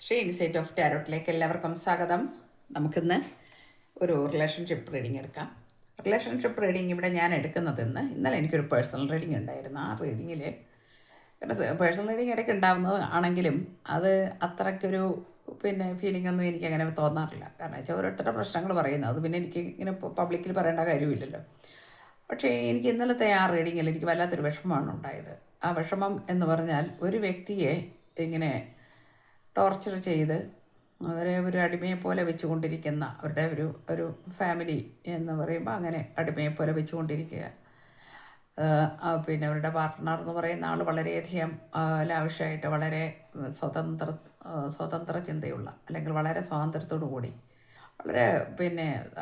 Shri insight of ടാരോട്ടിലേക്ക് എല്ലാവർക്കും സ്വാഗതം. നമുക്കിന്ന് ഒരു റിലേഷൻഷിപ്പ് റീഡിംഗ് എടുക്കാം. റിലേഷൻഷിപ്പ് റീഡിംഗ് ഇവിടെ ഞാൻ ഇന്നലെ എനിക്കൊരു പേഴ്സണൽ റീഡിംഗ് ഉണ്ടായിരുന്നു. ആ റീഡിങ്ങിൽ പേഴ്സണൽ റീഡിംഗ് ഇടയ്ക്ക് ഉണ്ടാവുന്നത് ആണെങ്കിലും അത് അത്രയ്ക്കൊരു ഫീലിംഗ് ഒന്നും എനിക്കങ്ങനെ തോന്നാറില്ല. കാരണം വെച്ചാൽ ഓരോരുത്തരുടെ പ്രശ്നങ്ങൾ പറയുന്നത് അത് എനിക്ക് ഇങ്ങനെ പബ്ലിക്കിൽ പറയേണ്ട കാര്യമില്ലല്ലോ. പക്ഷേ എനിക്ക് ഇന്നലത്തെ ആ റീഡിങ്ങിൽ എനിക്ക് വല്ലാത്തൊരു വിഷമമാണ് ഉണ്ടായത്. ആ വിഷമം എന്ന് പറഞ്ഞാൽ ഒരു വ്യക്തിയെ ഇങ്ങനെ ടോർച്ചർ ചെയ്ത് അവരെ ഒരു അടിമയെ പോലെ വെച്ചുകൊണ്ടിരിക്കുന്ന അവരുടെ ഒരു ഫാമിലി എന്ന് പറയുമ്പോൾ അങ്ങനെ അടിമയെ പോലെ വെച്ചുകൊണ്ടിരിക്കുക. അവരുടെ പാർട്ട്ണർ എന്ന് പറയുന്ന ആൾ വളരെയധികം ലാവിഷായിട്ട് വളരെ സ്വതന്ത്ര ചിന്തയുള്ള അല്ലെങ്കിൽ വളരെ സ്വാതന്ത്ര്യത്തോടു കൂടി വളരെ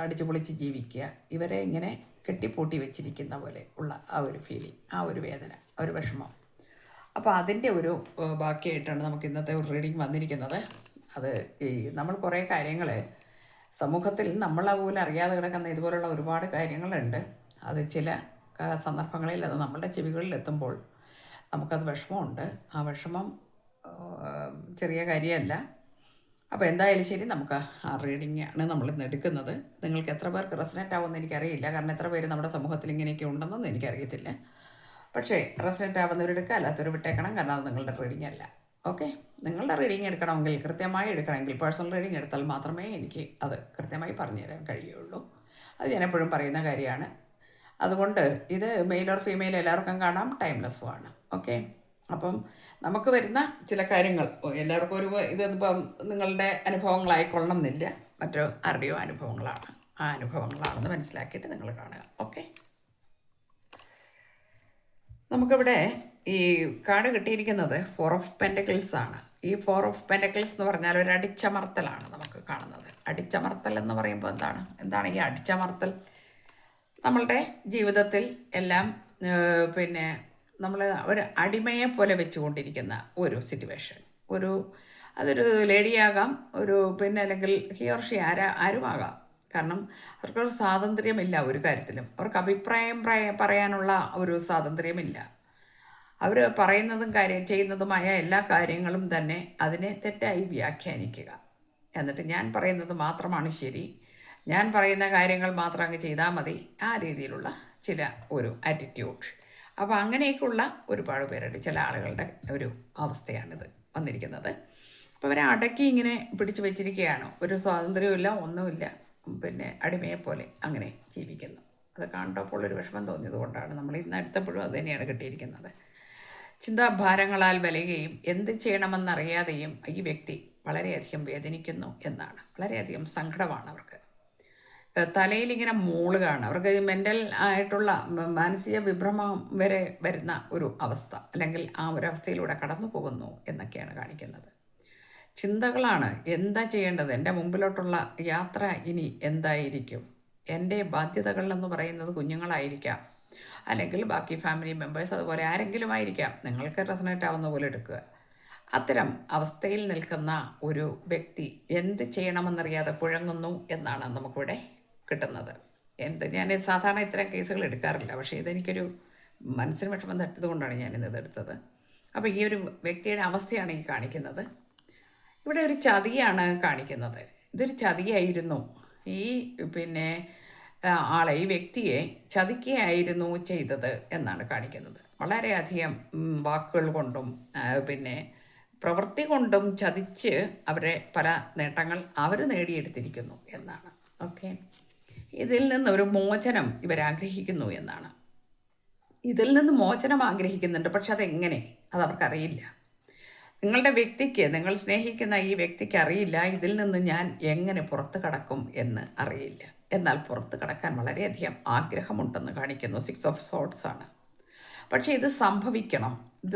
അടിച്ചു പൊളിച്ച് ജീവിക്കുക. ഇവരെ ഇങ്ങനെ കെട്ടിപ്പൂട്ടി വെച്ചിരിക്കുന്ന പോലെ ഉള്ള ആ ഒരു ഫീലിംഗ്, ആ ഒരു വേദന, ഒരു വിഷമം. അപ്പോൾ അതിൻ്റെ ഒരു ബാക്കിയായിട്ടാണ് നമുക്ക് ഇന്നത്തെ ഒരു റീഡിങ് വന്നിരിക്കുന്നത്. അത് നമ്മൾ കുറേ കാര്യങ്ങൾ സമൂഹത്തിൽ നമ്മളതുപോലെ അറിയാതെ കിടക്കുന്ന ഇതുപോലുള്ള ഒരുപാട് കാര്യങ്ങളുണ്ട്. അത് ചില സന്ദർഭങ്ങളിൽ അത് നമ്മളുടെ ചെവികളിൽ എത്തുമ്പോൾ നമുക്കത് വിഷമമുണ്ട്. ആ വിഷമം ചെറിയ കാര്യമല്ല. അപ്പോൾ എന്തായാലും ശരി, നമുക്ക് ആ റീഡിങ്ങാണ് നമ്മളിന്ന് എടുക്കുന്നത്. നിങ്ങൾക്ക് എത്ര പേർക്ക് റെസനേറ്റ് ആവുമെന്ന് എനിക്കറിയില്ല. കാരണം എത്ര പേര് നമ്മുടെ സമൂഹത്തിൽ ഇങ്ങനെയൊക്കെ ഉണ്ടെന്നൊന്നും എനിക്കറിയത്തില്ല. പക്ഷേ റെസനേറ്റ് ആവുന്നവരെടുക്കുക, അല്ലാത്തവർ വിട്ടേക്കണം. കാരണം അത് നിങ്ങളുടെ റീഡിംഗ് അല്ല. ഓക്കെ, നിങ്ങളുടെ റീഡിംഗ് എടുക്കണമെങ്കിൽ, കൃത്യമായി എടുക്കണമെങ്കിൽ പേഴ്സണൽ റീഡിംഗ് എടുത്താൽ മാത്രമേ എനിക്ക് അത് കൃത്യമായി പറഞ്ഞു തരാൻ കഴിയുള്ളൂ. അത് ഞാൻ എപ്പോഴും പറയുന്ന കാര്യമാണ്. അതുകൊണ്ട് ഇത് മെയിൽ ഓർ ഫീമെയിൽ എല്ലാവർക്കും കാണാം, ടൈംലെസ്സുമാണ്. ഓക്കെ, അപ്പം നമുക്ക് വരുന്ന ചില കാര്യങ്ങൾ എല്ലാവർക്കും ഇതിപ്പം നിങ്ങളുടെ അനുഭവങ്ങളായിക്കൊള്ളണം എന്നില്ല, ആരുടെയോ അനുഭവങ്ങളാണ്. ആ അനുഭവങ്ങളാണെന്ന് മനസ്സിലാക്കിയിട്ട് നിങ്ങൾ കാണുക. ഓക്കെ, നമുക്കിവിടെ ഈ കാർഡ് കിട്ടിയിരിക്കുന്നത് 4 ഓഫ് പെൻറ്റക്കിൾസ് ആണ്. ഈ 4 ഓഫ് പെൻറ്റക്കിൾസ് എന്ന് പറഞ്ഞാൽ ഒരു അടിച്ചമർത്തലാണ് നമുക്ക് കാണുന്നത്. അടിച്ചമർത്തൽ എന്ന് പറയുമ്പോൾ എന്താണ് ഈ അടിച്ചമർത്തൽ? നമ്മളുടെ ജീവിതത്തിൽ എല്ലാം നമ്മൾ ഒരു അടിമയെ പോലെ വെച്ചുകൊണ്ടിരിക്കുന്ന ഒരു സിറ്റുവേഷൻ. അതൊരു ലേഡിയാകാം, അല്ലെങ്കിൽ ഹി ഓർ ഷി ആരുമാകാം. കാരണം അവർക്കൊരു സ്വാതന്ത്ര്യമില്ല ഒരു കാര്യത്തിലും. അവർക്ക് അഭിപ്രായം പറയാനുള്ള ഒരു സ്വാതന്ത്ര്യമില്ല. അവർ പറയുന്നതും ചെയ്യുന്നതുമായ എല്ലാ കാര്യങ്ങളും തന്നെ അതിനെ തെറ്റായി വ്യാഖ്യാനിക്കുക. എന്നിട്ട് ഞാൻ പറയുന്നത് മാത്രമാണ് ശരി, ഞാൻ പറയുന്ന കാര്യങ്ങൾ മാത്രം അങ്ങ് ചെയ്താൽ മതി, ആ രീതിയിലുള്ള ഒരു ആറ്റിറ്റ്യൂഡ്. അപ്പോൾ അങ്ങനെയൊക്കെയുള്ള ഒരുപാട് പേരുണ്ട്. ചില ആളുകളുടെ ഒരു അവസ്ഥയാണിത് വന്നിരിക്കുന്നത്. അപ്പോൾ അവരെ അടക്കി ഇങ്ങനെ പിടിച്ചു വെച്ചിരിക്കുകയാണ്. ഒരു സ്വാതന്ത്ര്യമില്ല, ഒന്നുമില്ല. അടിമയെ പോലെ അങ്ങനെ ജീവിക്കുന്നു. അത് കണ്ടപ്പോൾ ഒരു വിഷമം തോന്നിയത് കൊണ്ടാണ് നമ്മൾ ഇന്ന് എടുത്തപ്പോഴും അത് തന്നെയാണ് കിട്ടിയിരിക്കുന്നത്. ചിന്താഭാരങ്ങളാൽ വലയുകയും എന്ത് ചെയ്യണമെന്നറിയാതെയും ഈ വ്യക്തി വളരെയധികം വേദനിക്കുന്നു എന്നാണ്. വളരെയധികം സങ്കടമാണ് അവർക്ക്. തലയിലിങ്ങനെ മൂളുകയാണ്. അവർക്ക് മെൻ്റൽ ആയിട്ടുള്ള മാനസിക വിഭ്രമം വരെ വരുന്ന ഒരു അവസ്ഥ, അല്ലെങ്കിൽ ആ ഒരവസ്ഥയിലൂടെ കടന്നു പോകുന്നു എന്നൊക്കെയാണ് കാണിക്കുന്നത്. ചിന്തകളാണ്, എന്താ ചെയ്യേണ്ടത്, എൻ്റെ മുമ്പിലോട്ടുള്ള യാത്ര ഇനി എന്തായിരിക്കും, എൻ്റെ ബാധ്യതകൾ എന്ന് പറയുന്നത് കുഞ്ഞുങ്ങളായിരിക്കാം, അല്ലെങ്കിൽ ബാക്കി ഫാമിലി മെമ്പേഴ്സ്, അതുപോലെ ആരെങ്കിലും ആയിരിക്കാം. നിങ്ങൾക്ക് റെസനേറ്റ് ആവുന്ന പോലെ എടുക്കുക. അത്തരം അവസ്ഥയിൽ നിൽക്കുന്ന ഒരു വ്യക്തി എന്ത് ചെയ്യണമെന്നറിയാതെ കുഴങ്ങുന്നു എന്നാണ് നമുക്കിവിടെ കിട്ടുന്നത്. ഞാൻ സാധാരണ ഇത്തരം കേസുകൾ എടുക്കാറില്ല, പക്ഷേ ഇതെനിക്കൊരു മനസ്സിന് വിഷമം തട്ടത് കൊണ്ടാണ് ഞാനിത് എടുത്തത്. അപ്പോൾ ഈ ഒരു വ്യക്തിയുടെ അവസ്ഥയാണ് ഈ കാണിക്കുന്നത്. ഇവിടെ ഒരു ചതിയാണ് കാണിക്കുന്നത്. ഇതൊരു ചതിയായിരുന്നു. ഈ ഈ വ്യക്തിയെ ചതിക്കുകയായിരുന്നു ചെയ്തത് എന്നാണ് കാണിക്കുന്നത്. വളരെയധികം വാക്കുകൾ കൊണ്ടും പ്രവൃത്തി കൊണ്ടും ചതിച്ച് അവരെ പല നേട്ടങ്ങൾ അവർ നേടിയെടുത്തിരിക്കുന്നു എന്നാണ്. ഓക്കെ, ഇതിൽ നിന്നൊരു മോചനം ഇവരാഗ്രഹിക്കുന്നു എന്നാണ്. ഇതിൽ നിന്ന് മോചനം ആഗ്രഹിക്കുന്നുണ്ട്, പക്ഷെ അതെങ്ങനെ, അതവർക്കറിയില്ല. നിങ്ങളുടെ വ്യക്തിക്ക്, നിങ്ങൾ സ്നേഹിക്കുന്ന ഈ വ്യക്തിക്ക് അറിയില്ല ഇതിൽ നിന്ന് ഞാൻ എങ്ങനെ പുറത്ത് കടക്കും എന്ന് അറിയില്ല. എന്നാൽ പുറത്ത് കടക്കാൻ വളരെയധികം ആഗ്രഹമുണ്ടെന്ന് കാണിക്കുന്നു. 6 ഓഫ് സോർഡ്സ് ആണ്. പക്ഷേ ഇത്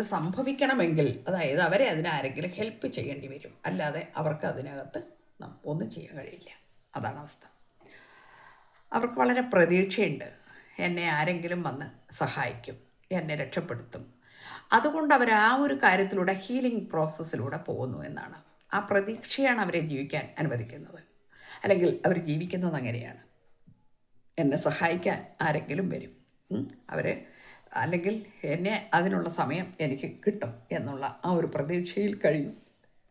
സംഭവിക്കണമെങ്കിൽ, അതായത് അവരെ അതിനാരെങ്കിലും ഹെൽപ്പ് ചെയ്യേണ്ടി വരും. അല്ലാതെ അവർക്ക് അതിനകത്ത് ഒന്നും ചെയ്യാൻ കഴിയില്ല. അതാണ് അവസ്ഥ. അവർക്ക് വളരെ പ്രതീക്ഷയുണ്ട്, എന്നെ ആരെങ്കിലും വന്ന് സഹായിക്കും, എന്നെ രക്ഷപ്പെടുത്തും. അതുകൊണ്ട് അവർ ആ ഒരു കാര്യത്തിലൂടെ ഹീലിംഗ് പ്രോസസ്സിലൂടെ പോകുന്നു എന്നാണ്. ആ പ്രതീക്ഷയാണ് അവരെ ജീവിക്കാൻ അനുവദിക്കുന്നത്. അല്ലെങ്കിൽ അവർ ജീവിക്കുന്നത് അങ്ങനെയാണ്. എന്നെ സഹായിക്കാൻ ആരെങ്കിലും വരും, അല്ലെങ്കിൽ എന്നെ അതിനുള്ള സമയം എനിക്ക് കിട്ടും എന്നുള്ള ആ ഒരു പ്രതീക്ഷയിൽ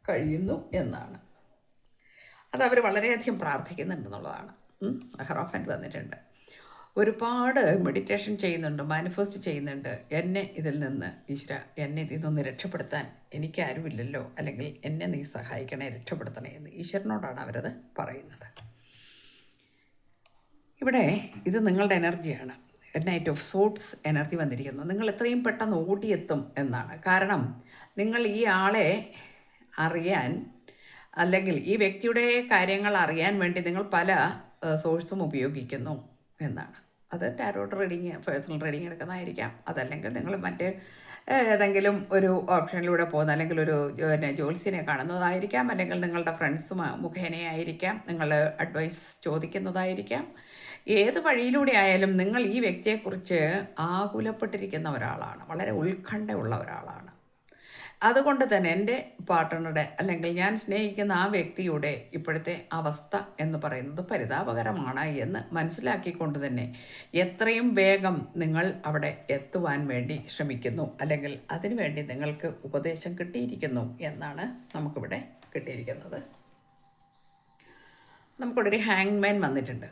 കഴിയുന്നു എന്നാണ്. അതവർ വളരെയധികം പ്രാർത്ഥിക്കുന്നുണ്ടെന്നുള്ളതാണ്. ഹെറോഫൻറ്റ് വന്നിട്ടുണ്ട്. ഒരുപാട് മെഡിറ്റേഷൻ ചെയ്യുന്നുണ്ട്, മാനിഫെസ്റ്റ് ചെയ്യുന്നുണ്ട്. എന്നെ ഇതിൽ നിന്ന് ഈശ്വര, എന്നെ ഇതിൽ നിന്ന് രക്ഷപ്പെടുത്താൻ എനിക്കാരുമില്ലല്ലോ, അല്ലെങ്കിൽ എന്നെ നീ സഹായിക്കണേ, രക്ഷപ്പെടുത്തണേ എന്ന് ഈശ്വരനോടാണ് അവരത് പറയുന്നത്. ഇവിടെ ഇത് നിങ്ങളുടെ എനർജിയാണ്. നൈറ്റ് ഓഫ് സോട്ട്സ് എനർജി വന്നിരിക്കുന്നു. നിങ്ങൾ എത്രയും പെട്ടെന്ന് ഓടിയെത്തും എന്നാണ്. കാരണം നിങ്ങൾ ഈ ആളെ അറിയാൻ, അല്ലെങ്കിൽ ഈ വ്യക്തിയുടെ കാര്യങ്ങൾ അറിയാൻ വേണ്ടി നിങ്ങൾ പല സോഴ്സും ഉപയോഗിക്കുന്നു എന്നാണ്. അത് ടാരോട്ട് റീഡിങ്, പേഴ്സണൽ റീഡിങ് എടുക്കുന്നതായിരിക്കാം. അതല്ലെങ്കിൽ നിങ്ങൾ മറ്റ് ഏതെങ്കിലും ഒരു ഓപ്ഷനിലൂടെ പോകുന്ന, അല്ലെങ്കിൽ ഒരു ജോത്സ്യനെ കാണുന്നതായിരിക്കാം, അല്ലെങ്കിൽ നിങ്ങളുടെ ഫ്രണ്ട്സ് മുഖേനയായിരിക്കാം, നിങ്ങൾ അഡ്വൈസ് ചോദിക്കുന്നതായിരിക്കാം. ഏത് വഴിയിലൂടെ ആയാലും നിങ്ങൾ ഈ വ്യക്തിയെക്കുറിച്ച് ആകുലപ്പെട്ടിരിക്കുന്ന ഒരാളാണ്, വളരെ ഉത്കണ്ഠയുള്ള ഒരാളാണ്. അതുകൊണ്ട് തന്നെ എൻ്റെ പാർട്ട്ണറുടെ, അല്ലെങ്കിൽ ഞാൻ സ്നേഹിക്കുന്ന ആ വ്യക്തിയുടെ ഇപ്പോഴത്തെ അവസ്ഥ എന്ന് പറയുന്നത് പരിതാപകരമാണ് എന്ന് മനസ്സിലാക്കിക്കൊണ്ട് തന്നെ എത്രയും വേഗം നിങ്ങൾ അവിടെ എത്തുവാൻ വേണ്ടി ശ്രമിക്കുന്നു, അല്ലെങ്കിൽ അതിനുവേണ്ടി നിങ്ങൾക്ക് ഉപദേശം കിട്ടിയിരിക്കുന്നു എന്നാണ് നമുക്കിവിടെ കിട്ടിയിരിക്കുന്നത്. നമുക്കിവിടെ ഒരു ഹാങ്മാൻ വന്നിട്ടുണ്ട്.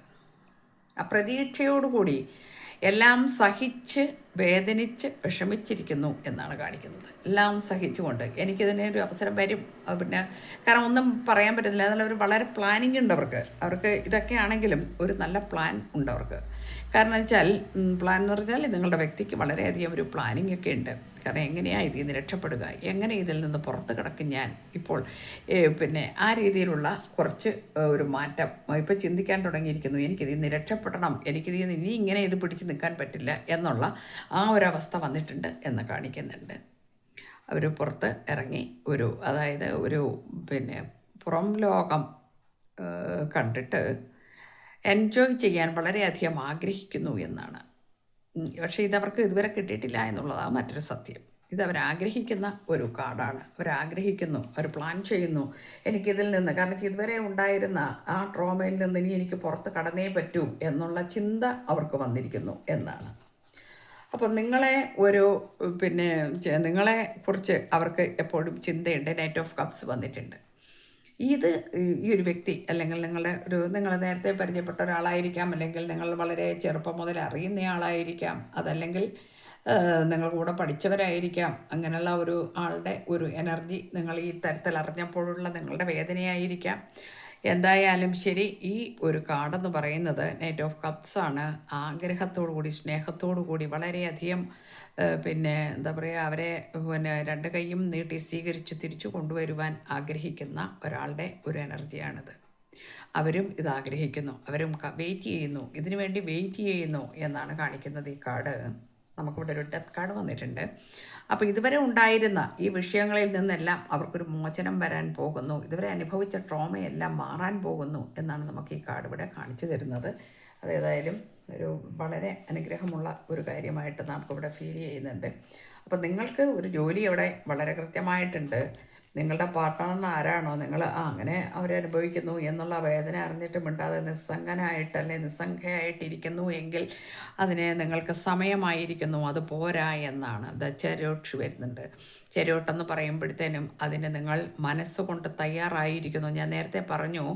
അപ്രതീക്ഷയോടുകൂടി എല്ലാം സഹിച്ച് വേദനിച്ച് വിഷമിച്ചിരിക്കുന്നു എന്നാണ് കാണിക്കുന്നത്. എല്ലാം സഹിച്ചുകൊണ്ട് എനിക്കിതിനെ ഒരു അവസരം വരും, പിന്നെ കാരണം ഒന്നും പറയാൻ പറ്റത്തില്ല. എന്നാൽ അവർ വളരെ പ്ലാനിങ് ഉണ്ട് അവർക്ക് ഇതൊക്കെ ആണെങ്കിലും ഒരു നല്ല പ്ലാൻ ഉണ്ട് അവർക്ക്. കാരണം വെച്ചാൽ പ്ലാൻ എന്ന് പറഞ്ഞാൽ നിങ്ങളുടെ വ്യക്തിക്ക് വളരെയധികം ഒരു പ്ലാനിങ് ഒക്കെ ഉണ്ട്. കാരണം എങ്ങനെയാണ് ഇതിൽ നിന്ന് രക്ഷപ്പെടുക, എങ്ങനെ ഇതിൽ നിന്ന് പുറത്ത് കിടക്കും ഞാൻ ഇപ്പോൾ, പിന്നെ ആ രീതിയിലുള്ള കുറച്ച് ഒരു മാറ്റം ഇപ്പോൾ ചിന്തിക്കാൻ തുടങ്ങിയിരിക്കുന്നു. എനിക്കിതിൽ നിന്ന് രക്ഷപ്പെടണം, എനിക്കിതിൽ നിന്ന് ഇനി ഇങ്ങനെ ഇത് പിടിച്ച് നിൽക്കാൻ പറ്റില്ല എന്നുള്ള ആ ഒരവസ്ഥ വന്നിട്ടുണ്ട് എന്ന് കാണിക്കുന്നുണ്ട്. അവർ പുറത്ത് ഇറങ്ങി അതായത് പിന്നെ പുറം ലോകം കണ്ടിട്ട് എൻജോയ് ചെയ്യാൻ വളരെയധികം ആഗ്രഹിക്കുന്നു എന്നാണ്. പക്ഷേ ഇതവർക്ക് ഇതുവരെ കിട്ടിയിട്ടില്ല എന്നുള്ളതാണ് മറ്റൊരു സത്യം. ഇതവരാഗ്രഹിക്കുന്ന ഒരു കാർഡാണ്. അവരാഗ്രഹിക്കുന്നു, അവർ പ്ലാൻ ചെയ്യുന്നു എനിക്കിതിൽ നിന്ന്, കാരണം ഇതുവരെ ഉണ്ടായിരുന്ന ആ ട്രോമയിൽ നിന്ന് ഇനി എനിക്ക് പുറത്ത് കടന്നേ പറ്റൂ എന്നുള്ള ചിന്ത അവർക്ക് വന്നിരിക്കുന്നു എന്നാണ്. അപ്പം നിങ്ങളെ കുറിച്ച് അവർക്ക് എപ്പോഴും ചിന്തയുണ്ട്. നൈറ്റ് ഓഫ് കപ്സ് വന്നിട്ടുണ്ട്. ഈ ഒരു വ്യക്തി, അല്ലെങ്കിൽ നിങ്ങൾ നേരത്തെ പരിചയപ്പെട്ട ഒരാളായിരിക്കാം, അല്ലെങ്കിൽ നിങ്ങൾ വളരെ ചെറുപ്പം മുതൽ അറിയുന്നയാളായിരിക്കാം, അതല്ലെങ്കിൽ നിങ്ങൾ കൂടെ പഠിച്ചവരായിരിക്കാം. അങ്ങനെയുള്ള ഒരു ആളുടെ ഒരു എനർജി നിങ്ങൾ ഈ തരത്തിൽ അറിഞ്ഞപ്പോഴുള്ള നിങ്ങളുടെ വേദനയായിരിക്കാം. എന്തായാലും ശരി, ഈ ഒരു കാർഡെന്ന് പറയുന്നത് നൈറ്റ് ഓഫ് കപ്സ് ആണ്. ആഗ്രഹത്തോടു കൂടി, സ്നേഹത്തോടു കൂടി, വളരെയധികം എന്താ പറയുക, അവരെ രണ്ട് കൈയും നീട്ടി സ്വീകരിച്ച് തിരിച്ചു കൊണ്ടുവരുവാൻ ആഗ്രഹിക്കുന്ന ഒരാളുടെ ഒരു എനർജിയാണിത്. അവരും ഇത് ആഗ്രഹിക്കുന്നു, അവരും വെയിറ്റ് ചെയ്യുന്നു, ഇതിനു വേണ്ടി വെയിറ്റ് ചെയ്യുന്നു എന്നാണ് കാണിക്കുന്നത് ഈ കാർഡ്. നമുക്കിവിടെ ഒരു ഡെത്ത് കാർഡ് വന്നിട്ടുണ്ട്. അപ്പോൾ ഇതുവരെ ഉണ്ടായിരുന്ന ഈ വിഷയങ്ങളിൽ നിന്നെല്ലാം അവർക്കൊരു മോചനം വരാൻ പോകുന്നു. ഇതുവരെ അനുഭവിച്ച ട്രോമയെല്ലാം മാറാൻ പോകുന്നു എന്നാണ് നമുക്ക് ഈ കാർഡ് ഇവിടെ കാണിച്ചു തരുന്നത്. അതേതായാലും ഒരു വളരെ അനുഗ്രഹമുള്ള ഒരു കാര്യമായിട്ട് നമുക്കിവിടെ ഫീൽ ചെയ്യുന്നുണ്ട്. അപ്പോൾ നിങ്ങൾക്ക് ഒരു ജോലി ഇവിടെ വളരെ കൃത്യമായിട്ടുണ്ട്. നിങ്ങളുടെ പാർട്ട്ണർ ആരാണോ നിങ്ങൾ അങ്ങനെ അവരനുഭവിക്കുന്നു എന്നുള്ള വേദന അറിഞ്ഞിട്ട് മിണ്ടാതെ നിസ്സംഗനായിട്ട് അല്ലെ നിസ്സംഖ്യയായിട്ടിരിക്കുന്നു എങ്കിൽ അതിന് നിങ്ങൾക്ക് സമയമായിരിക്കുന്നു, അത് പോരാ എന്നാണ്. ചെരോട്ട് വരുന്നുണ്ട്. ചെരോട്ടെന്ന് പറയുമ്പോഴത്തേനും അതിന് നിങ്ങൾ മനസ്സുകൊണ്ട് തയ്യാറായിരിക്കുന്നു. ഞാൻ നേരത്തെ പറഞ്ഞു,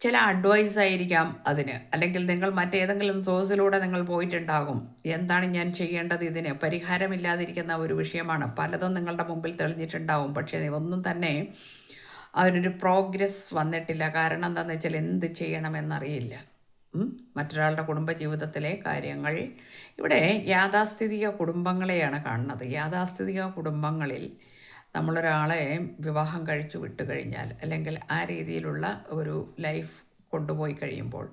ചില അഡ്വൈസ് ആയിരിക്കാം അതിന്, അല്ലെങ്കിൽ നിങ്ങൾ മറ്റേതെങ്കിലും സോഴ്സിലൂടെ നിങ്ങൾ പോയിട്ടുണ്ടാകും. എന്താണ് ഞാൻ ചെയ്യേണ്ടത്, ഇതിന് പരിഹാരമില്ലാതിരിക്കുന്ന ഒരു വിഷയമാണ്. പലതും നിങ്ങളുടെ മുമ്പിൽ തെളിഞ്ഞിട്ടുണ്ടാവും, പക്ഷേ ഒന്നും തന്നെ അതിനൊരു പ്രോഗ്രസ് വന്നിട്ടില്ല. കാരണം എന്താണെന്ന് വെച്ചാൽ എന്ത് ചെയ്യണമെന്നറിയില്ല. മറ്റൊരാളുടെ കുടുംബജീവിതത്തിലെ കാര്യങ്ങൾ, ഇവിടെ യാഥാസ്ഥിതിക കുടുംബങ്ങളെയാണ് കാണുന്നത്. യാഥാസ്ഥിതിക കുടുംബങ്ങളിൽ നമ്മളൊരാളെ വിവാഹം കഴിച്ചു വിട്ട് കഴിഞ്ഞാൽ, അല്ലെങ്കിൽ ആ രീതിയിലുള്ള ഒരു ലൈഫ് കൊണ്ടുപോയി കഴിയുമ്പോൾ,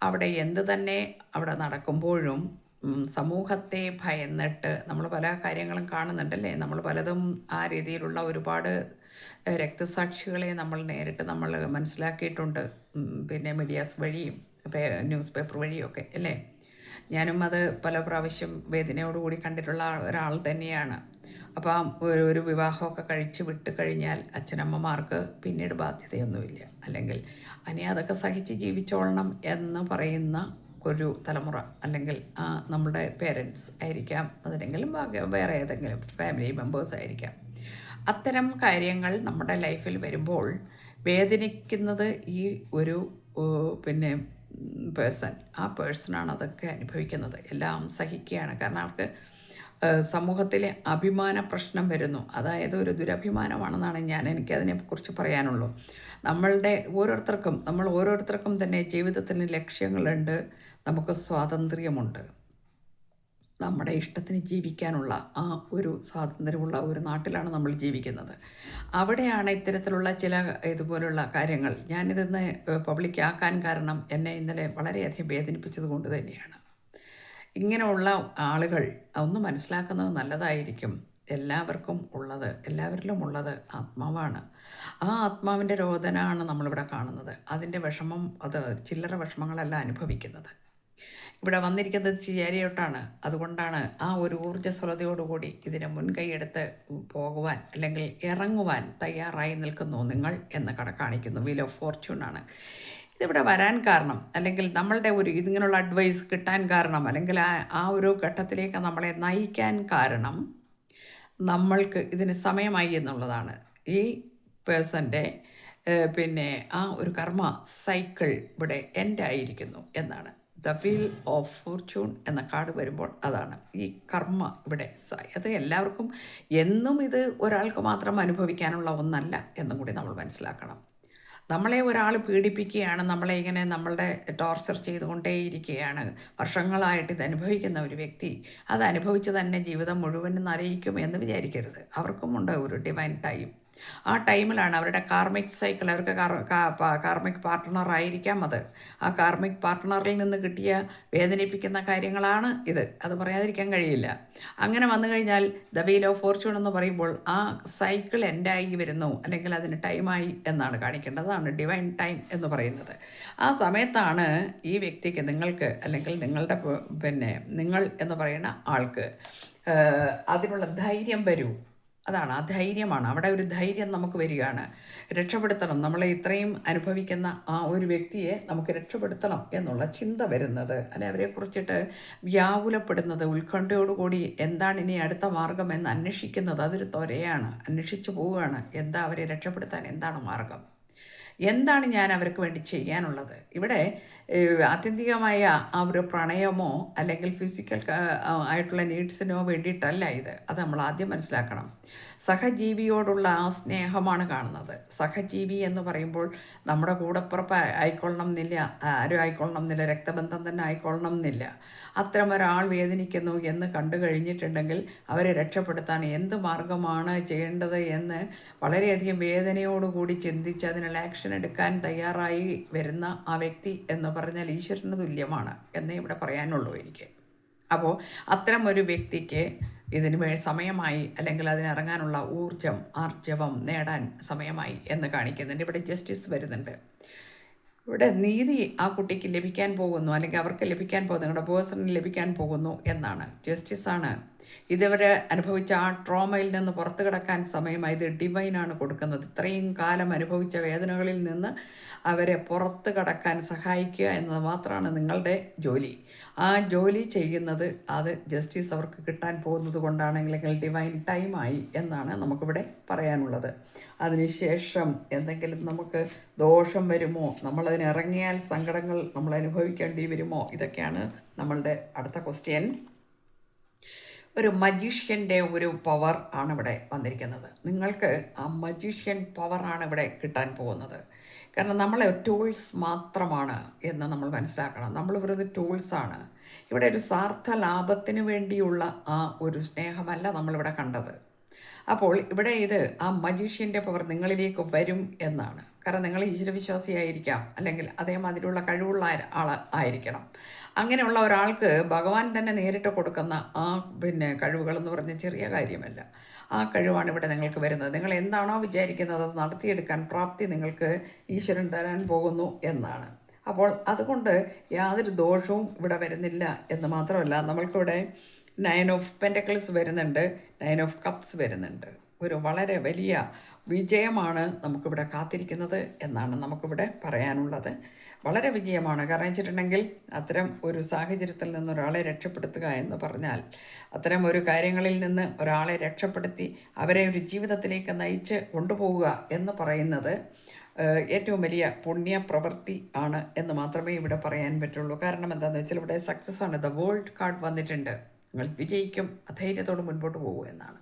അവിടെ എന്ത് തന്നെ അവിടെ നടക്കുമ്പോഴും സമൂഹത്തെ ഭയന്നിട്ട് നമ്മൾ പല കാര്യങ്ങളും കാണുന്നുണ്ടല്ലേ. നമ്മൾ പലതും ആ രീതിയിലുള്ള ഒരുപാട് രക്തസാക്ഷികളെ നേരിട്ട് നമ്മൾ മനസ്സിലാക്കിയിട്ടുണ്ട്. പിന്നെ മീഡിയാസ് വഴിയും ന്യൂസ് പേപ്പർ വഴിയൊക്കെ അല്ലേ. ഞാനും അത് പല പ്രാവശ്യം വേദനയോടുകൂടി കണ്ടിട്ടുള്ള ഒരാൾ തന്നെയാണ്. അപ്പം ഒരു വിവാഹമൊക്കെ കഴിച്ച് വിട്ട് കഴിഞ്ഞാൽ അച്ഛനമ്മമാർക്ക് പിന്നീട് ബാധ്യതയൊന്നുമില്ല, അല്ലെങ്കിൽ അനി അതൊക്കെ സഹിച്ച് ജീവിച്ചോളണം എന്ന് പറയുന്ന ഒരു തലമുറ, അല്ലെങ്കിൽ നമ്മുടെ പേരൻസ് ആയിരിക്കാം, അതല്ലെങ്കിൽ വേറെ ഏതെങ്കിലും ഫാമിലി മെമ്പേഴ്സ് ആയിരിക്കാം. അത്തരം കാര്യങ്ങൾ നമ്മുടെ ലൈഫിൽ വരുമ്പോൾ വേദനിക്കുന്നത് ഈ ഒരു പിന്നെ ആ പേഴ്സണാണ് അതൊക്കെ അനുഭവിക്കുന്നത്. എല്ലാം സഹിക്കുകയാണ്. കാരണം അവർക്ക് സമൂഹത്തിലെ അഭിമാന പ്രശ്നം വരുന്നു. അതായത് ഒരു ദുരഭിമാനമാണെന്നാണ് എനിക്കതിനെക്കുറിച്ച് പറയാനുള്ളൂ. നമ്മൾ ഓരോരുത്തർക്കും തന്നെ ജീവിതത്തിന് ലക്ഷ്യങ്ങളുണ്ട്, നമുക്ക് സ്വാതന്ത്ര്യമുണ്ട്. നമ്മുടെ ഇഷ്ടത്തിന് ജീവിക്കാനുള്ള ആ ഒരു സ്വാതന്ത്ര്യമുള്ള ഒരു നാട്ടിലാണ് നമ്മൾ ജീവിക്കുന്നത്. അവിടെയാണ് ഇത്തരത്തിലുള്ള ചില ഇതുപോലുള്ള കാര്യങ്ങൾ ഞാനിതൊന്ന് പബ്ലിക്കാക്കാൻ കാരണം എന്നെ ഇന്നലെ വളരെയധികം വേദനിപ്പിച്ചത് കൊണ്ട് തന്നെയാണ്. ഇങ്ങനെയുള്ള ആളുകൾ ഒന്ന് മനസ്സിലാക്കുന്നത് നല്ലതായിരിക്കും. എല്ലാവരിലും ഉള്ളത് ആത്മാവാണ്. ആ ആത്മാവിൻ്റെ രോദനമാണ് നമ്മളിവിടെ കാണുന്നത്. അതിൻ്റെ വിഷമം അത് ചില്ലറ വിഷമങ്ങളല്ല അനുഭവിക്കുന്നത്. ഇവിടെ വന്നിരിക്കുന്നത് ചേരിയോട്ടാണ്. അതുകൊണ്ടാണ് ആ ഒരു ഊർജ്ജസ്വലതയോടുകൂടി ഇതിനെ മുൻകൈയെടുത്ത് പോകുവാൻ അല്ലെങ്കിൽ ഇറങ്ങുവാൻ തയ്യാറായി നിൽക്കുന്നു നിങ്ങൾ എന്ന് കാണിക്കുന്നു. വീൽ ഓഫ് ഫോർച്യൂണാണ് ഇതിവിടെ വരാൻ കാരണം, അല്ലെങ്കിൽ നമ്മളുടെ ഇതിങ്ങനെയുള്ള അഡ്വൈസ് കിട്ടാൻ കാരണം, അല്ലെങ്കിൽ ആ ഒരു ഘട്ടത്തിലേക്ക് നമ്മളെ നയിക്കാൻ കാരണം നമ്മൾക്ക് ഇതിന് സമയമായി എന്നുള്ളതാണ്. ഈ പേഴ്സൻ്റെ ആ ഒരു കർമ്മ സൈക്കിൾ ഇവിടെ എൻഡ് ആയിരിക്കുന്നു എന്നാണ്. ദ വീൽ ഓഫ് ഫോർച്യൂൺ എന്ന കാർഡ് വരുമ്പോൾ അതാണ് ഈ കർമ്മ ഇവിടെ. അത് എല്ലാവർക്കും എന്നും ഇത് ഒരാൾക്ക് മാത്രം അനുഭവിക്കാനുള്ള ഒന്നല്ല എന്നും കൂടി നമ്മൾ മനസ്സിലാക്കണം. നമ്മളെ ഒരാൾ പീഡിപ്പിക്കുകയാണ്, നമ്മളുടെ ടോർച്ചർ ചെയ്തുകൊണ്ടേയിരിക്കുകയാണ്, വർഷങ്ങളായിട്ട് ഇത് അനുഭവിക്കുന്ന ഒരു വ്യക്തി അത് അനുഭവിച്ച് തന്നെ ജീവിതം മുഴുവനും നരയിക്കും എന്ന് വിചാരിക്കരുത്. അവർക്കുമുണ്ട് ഒരു ഡിവൈൻ ടൈം. ആ ടൈമിലാണ് അവരുടെ കാർമിക് സൈക്കിൾ, അവർക്ക് കാർമിക് പാർട്ട്ണർ ആയിരിക്കാം അത്. ആ കാർമിക് പാർട്ട്ണറിൽ നിന്ന് കിട്ടിയ വേദനിപ്പിക്കുന്ന കാര്യങ്ങളാണ് ഇത്. അത് പറയാതിരിക്കാൻ കഴിയില്ല. അങ്ങനെ വന്നു കഴിഞ്ഞാൽ ദ വീൽ ഓഫ് ഫോർച്യൂൺ എന്ന് പറയുമ്പോൾ ആ സൈക്കിൾ എൻഡായി വരുന്നു, അല്ലെങ്കിൽ അതിന് ടൈമായി എന്നാണ് കാണിക്കേണ്ടത്. അതാണ് ഡിവൈൻ ടൈം എന്ന് പറയുന്നത്. ആ സമയത്താണ് ഈ വ്യക്തിക്ക്, നിങ്ങൾക്ക്, അല്ലെങ്കിൽ നിങ്ങളുടെ നിങ്ങൾ എന്ന് പറയുന്ന ആൾക്ക് അതിനുള്ള ധൈര്യം വരൂ. അതാണ്, ആ ധൈര്യമാണ്. അവിടെ ഒരു ധൈര്യം നമുക്ക് വരികയാണ്. രക്ഷപ്പെടുത്തണം, നമ്മളെ ഇത്രയും അനുഭവിക്കുന്ന ആ ഒരു വ്യക്തിയെ നമുക്ക് രക്ഷപ്പെടുത്തണം എന്നുള്ള ചിന്ത വരുന്നത്, അല്ലെ അവരെക്കുറിച്ചിട്ട് വ്യാകുലപ്പെടുന്നത്, ഉത്കണ്ഠയോടുകൂടി എന്താണ് ഇനി അടുത്ത മാർഗം എന്ന് അന്വേഷിക്കുന്നത്, അതൊരു ത്വരയാണ്. അന്വേഷിച്ചു പോവുകയാണ്, എന്താ അവരെ രക്ഷപ്പെടുത്താൻ എന്താണ് മാർഗം, എന്താണ് ഞാൻ അവർക്ക് വേണ്ടി ചെയ്യാനുള്ളത്. ഇവിടെ ആത്യന്തികമായ ആ ഒരു പ്രണയമോ അല്ലെങ്കിൽ ഫിസിക്കൽ ആയിട്ടുള്ള നീഡ്സിനോ വേണ്ടിയിട്ടല്ല ഇത്. അത് നമ്മൾ ആദ്യം മനസ്സിലാക്കണം. സഹജീവിയോടുള്ള ആ സ്നേഹമാണ് കാണുന്നത്. സഹജീവി എന്ന് പറയുമ്പോൾ നമ്മുടെ കൂടപ്പുറപ്പ് ആയിക്കൊള്ളണം എന്നില്ല, ആരും ആയിക്കൊള്ളണം എന്നില്ല, രക്തബന്ധം തന്നെ ആയിക്കൊള്ളണം എന്നില്ല. അത്തരം ഒരാൾ വേദനിക്കുന്നു എന്ന് കണ്ടു കഴിഞ്ഞിട്ടുണ്ടെങ്കിൽ അവരെ രക്ഷപ്പെടുത്താൻ എന്ത് മാർഗമാണ് ചെയ്യേണ്ടത് എന്ന് വളരെയധികം വേദനയോടുകൂടി ചിന്തിച്ച് അതിനുള്ള ആക്ഷൻ എടുക്കാൻ തയ്യാറായി വരുന്ന ആ വ്യക്തി എന്ന് പറഞ്ഞാൽ ഈശ്വരന് തുല്യമാണ് എന്നേ ഇവിടെ പറയാനുള്ളൂ എനിക്ക്. അപ്പോൾ അത്തരം ഒരു വ്യക്തിക്ക് ഇതിന് സമയമായി, അല്ലെങ്കിൽ അതിനിറങ്ങാനുള്ള ആർജവം നേടാൻ സമയമായി എന്ന് കാണിക്കുന്നുണ്ട്. ഇവിടെ ജസ്റ്റിസ് വരുന്നുണ്ട്. ഇവിടെ നീതി ആ കുട്ടിക്ക് ലഭിക്കാൻ പോകുന്നു, അല്ലെങ്കിൽ അവർക്ക് ലഭിക്കാൻ പോകുന്നു, നിങ്ങളുടെ പേഴ്സണിന് ലഭിക്കാൻ പോകുന്നു എന്നാണ്. ജസ്റ്റിസാണ്. ഇതുവരെ അനുഭവിച്ച ആ ട്രോമയിൽ നിന്ന് പുറത്തു കിടക്കാൻ സമയമായി. ഇത് ഡിവൈനാണ് കൊടുക്കുന്നത്. ഇത്രയും കാലം അനുഭവിച്ച വേദനകളിൽ നിന്ന് അവരെ പുറത്ത് കടക്കാൻ സഹായിക്കുക എന്നത് മാത്രമാണ് നിങ്ങളുടെ ജോലി. ആ ജോലി ചെയ്യുന്നത് അത് ജസ്റ്റിസ് അവർക്ക് കിട്ടാൻ പോകുന്നത് കൊണ്ടാണെങ്കിൽ ഡിവൈൻ ടൈമായി എന്നാണ് നമുക്കിവിടെ പറയാനുള്ളത്. അതിനുശേഷം എന്തെങ്കിലും നമുക്ക് ദോഷം വരുമോ, നമ്മളതിനിറങ്ങിയാൽ സങ്കടങ്ങൾ നമ്മൾ അനുഭവിക്കേണ്ടി വരുമോ, ഇതൊക്കെയാണ് നമ്മളുടെ അടുത്ത ക്വസ്റ്റ്യൻ. ഒരു മജീഷ്യൻ്റെ ഒരു പവർ ആണ് ഇവിടെ വന്നിരിക്കുന്നത്. നിങ്ങൾക്ക് ആ മജീഷ്യൻ പവറാണ് ഇവിടെ കിട്ടാൻ പോകുന്നത്. കാരണം നമ്മളെ ടൂൾസ് മാത്രമാണ് എന്ന് നമ്മൾ മനസ്സിലാക്കണം. നമ്മൾ വെറുതെ ടൂൾസാണ്. ഇവിടെ ഒരു സ്വാർത്ഥ ലാഭത്തിന് വേണ്ടിയുള്ള ആ ഒരു സ്നേഹമല്ല നമ്മളിവിടെ കണ്ടത്. അപ്പോൾ ഇവിടെ ഇത് ആ മജീഷ്യൻ്റെ പവർ നിങ്ങളിലേക്ക് വരും എന്നാണ്. കാരണം നിങ്ങൾ ഈശ്വരവിശ്വാസിയായിരിക്കാം, അല്ലെങ്കിൽ അതേമാതിരിയുള്ള കഴിവുള്ള ആൾ ആയിരിക്കണം. അങ്ങനെയുള്ള ഒരാൾക്ക് ഭഗവാൻ തന്നെ നേരിട്ട് കൊടുക്കുന്ന ആ കഴിവുകളെന്ന് പറഞ്ഞ ചെറിയ കാര്യമല്ല. ആ കഴിവാണ് ഇവിടെ നിങ്ങൾക്ക് വരുന്നത്. നിങ്ങൾ എന്താണോ വിചാരിക്കുന്നത് അത് നടത്തിയെടുക്കാൻ പ്രാപ്തി നിങ്ങൾക്ക് ഈശ്വരൻ തരാൻ പോകുന്നു എന്നാണ്. അപ്പോൾ അതുകൊണ്ട് യാതൊരു ദോഷവും ഇവിടെ വരുന്നില്ല എന്ന് മാത്രമല്ല, നമ്മൾക്കിവിടെ 9 ഓഫ് പെൻറ്റക്കിൾസ് വരുന്നുണ്ട്, 9 ഓഫ് കപ്സ് വരുന്നുണ്ട്. ഒരു വളരെ വലിയ വിജയമാണ് നമുക്കിവിടെ കാത്തിരിക്കുന്നത് എന്നാണ് നമുക്കിവിടെ പറയാനുള്ളത്. വളരെ വിജയമാണ്. കാരണം വെച്ചിട്ടുണ്ടെങ്കിൽ അത്തരം ഒരു സാഹചര്യത്തിൽ നിന്ന് ഒരാളെ രക്ഷപ്പെടുത്തുക എന്ന് പറഞ്ഞാൽ, അത്തരം ഒരു കാര്യങ്ങളിൽ നിന്ന് ഒരാളെ രക്ഷപ്പെടുത്തി അവരെ ഒരു ജീവിതത്തിലേക്ക് നയിച്ച് കൊണ്ടുപോവുക എന്ന് പറയുന്നത് ഏറ്റവും വലിയ പുണ്യപ്രവൃത്തി ആണ് എന്ന് മാത്രമേ ഇവിടെ പറയാൻ പറ്റുള്ളൂ. കാരണം എന്താണെന്ന് വെച്ചാൽ ഇവിടെ സക്സസ് ആണ്. ദ വേൾഡ് കാർഡ് വന്നിട്ടുണ്ട്. നിങ്ങൾ വിജയിക്കും, ധൈര്യത്തോട് മുൻപോട്ട് പോകും എന്നാണ്.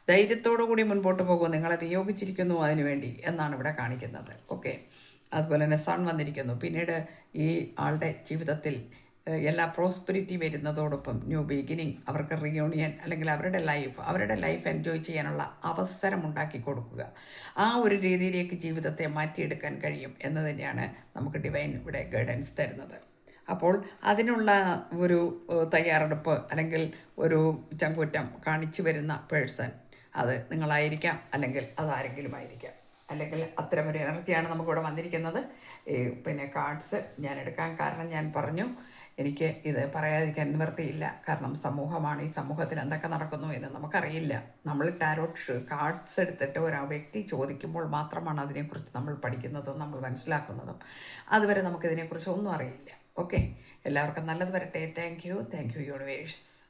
ധൈര്യത്തോടു കൂടി മുൻപോട്ട് പോകും, നിങ്ങളെ നിയോഗിച്ചിരിക്കുന്നു അതിനുവേണ്ടി എന്നാണ് ഇവിടെ കാണിക്കുന്നത്. ഓക്കെ, അതുപോലെ തന്നെ സൺ വന്നിരിക്കുന്നു. പിന്നീട് ഈ ആളുടെ ജീവിതത്തിൽ എല്ലാ പ്രോസ്പെരിറ്റി വരുന്നതോടൊപ്പം ന്യൂ ബിഗിനിങ്, അവർക്ക് റിയൂണിയൻ അല്ലെങ്കിൽ അവരുടെ ലൈഫ് എൻജോയ് ചെയ്യാനുള്ള അവസരം ഉണ്ടാക്കി കൊടുക്കുക. ആ ഒരു രീതിയിലേക്ക് ജീവിതത്തെ മാറ്റിയെടുക്കാൻ കഴിയും എന്ന് തന്നെയാണ് നമുക്ക് ഡിവൈൻ ഇവിടെ ഗൈഡൻസ് തരുന്നത്. അപ്പോൾ അതിനുള്ള ഒരു തയ്യാറെടുപ്പ് അല്ലെങ്കിൽ ഒരു ചങ്കൂറ്റം കാണിച്ചു വരുന്ന പേഴ്സൺ അത് നിങ്ങളായിരിക്കാം, അല്ലെങ്കിൽ അതാരെങ്കിലും ആയിരിക്കാം, അല്ലെങ്കിൽ അത്തരമൊരു എനർജിയാണ് നമുക്കിവിടെ വന്നിരിക്കുന്നത്. പിന്നെ കാർഡ്സ് ഞാൻ എടുക്കാൻ കാരണം ഞാൻ പറഞ്ഞു, എനിക്ക് ഇത് പറയാതിരിക്കാൻ നിവൃത്തിയില്ല. കാരണം സമൂഹമാണ്, ഈ സമൂഹത്തിൽ എന്തൊക്കെ നടക്കുന്നു എന്ന് നമുക്കറിയില്ല. നമ്മൾ ടാരോട്ട് കാർഡ്സ് എടുത്തിട്ട് ഒരു വ്യക്തി ചോദിക്കുമ്പോൾ മാത്രമാണ് അതിനെക്കുറിച്ച് നമ്മൾ പഠിക്കുന്നതും നമ്മൾ മനസ്സിലാക്കുന്നതും. അതുവരെ നമുക്കിതിനെക്കുറിച്ച് ഒന്നും അറിയില്ല. ഓക്കെ, എല്ലാവർക്കും നല്ലത് വരട്ടെ. Thank you universe.